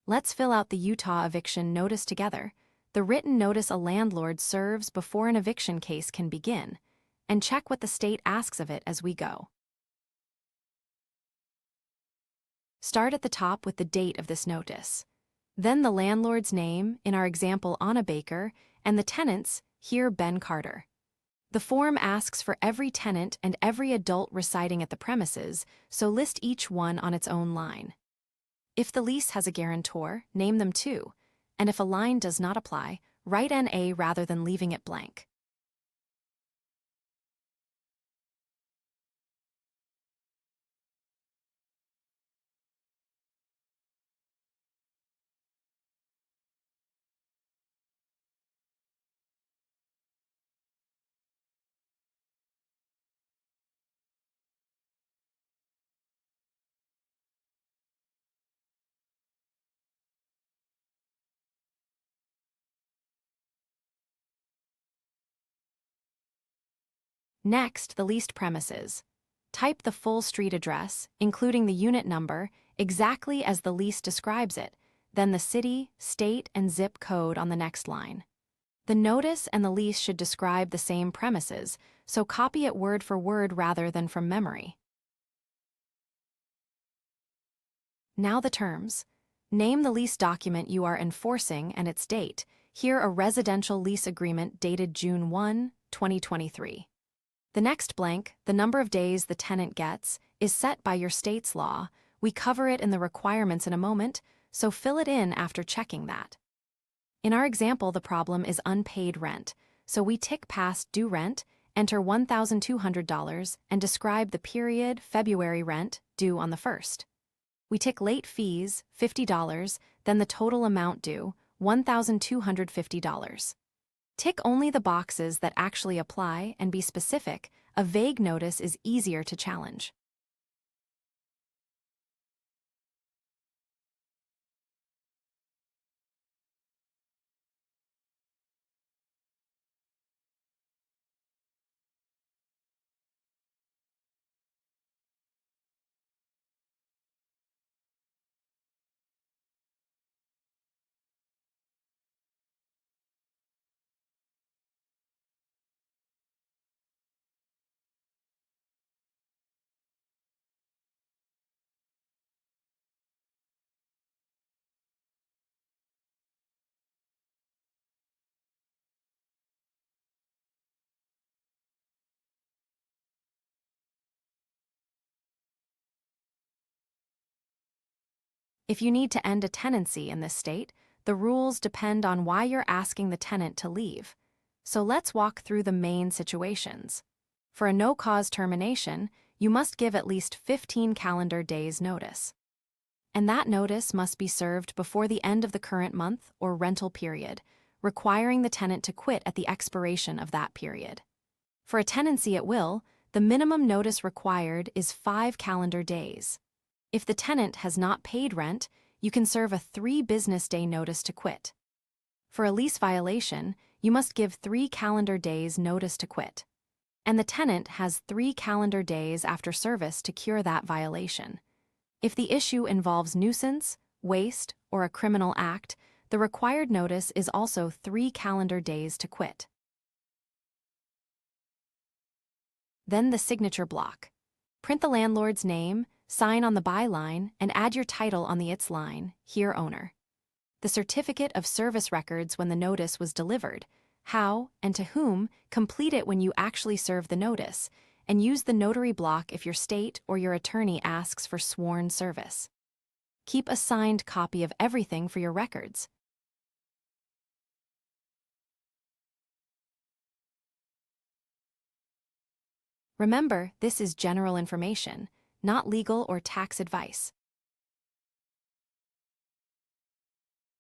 Let's fill out the Utah Eviction Notice together, the written notice a landlord serves before an eviction case can begin, and check what the state asks of it as we go. Start at the top with the date of this notice. Then the landlord's name, in our example Anna Baker, and the tenant's, here Ben Carter. The form asks for every tenant and every adult residing at the premises, so list each one on its own line. If the lease has a guarantor, name them too, and if a line does not apply, write NA rather than leaving it blank. Next, the leased premises. Type the full street address, including the unit number, exactly as the lease describes it, then the city, state, and zip code on the next line. The notice and the lease should describe the same premises, so copy it word for word rather than from memory. Now the terms. Name the lease document you are enforcing and its date. Here a residential lease agreement dated June 1, 2023. The next blank, the number of days the tenant gets, is set by your state's law. We cover it in the requirements in a moment, so fill it in after checking that. In our example, the problem is unpaid rent, so we tick past due rent, enter $1,200, and describe the period, February rent, due on the 1st. We tick late fees, $50, then the total amount due, $1,250. Tick only the boxes that actually apply and be specific. A vague notice is easier to challenge. If you need to end a tenancy in this state, the rules depend on why you're asking the tenant to leave. So let's walk through the main situations. For a no-cause termination, you must give at least 15 calendar days notice. And that notice must be served before the end of the current month or rental period, requiring the tenant to quit at the expiration of that period. For a tenancy at will, the minimum notice required is 5 calendar days. If the tenant has not paid rent, you can serve a 3 business day notice to quit. For a lease violation, you must give 3 calendar days notice to quit. And the tenant has 3 calendar days after service to cure that violation. If the issue involves nuisance, waste, or a criminal act, the required notice is also 3 calendar days to quit. Then the signature block. Print the landlord's name, sign on the by line, and add your title on the its line, here owner. The certificate of service records when the notice was delivered, how and to whom, complete it when you actually serve the notice, and use the notary block if your state or your attorney asks for sworn service. Keep a signed copy of everything for your records. Remember, this is general information, not legal or tax advice.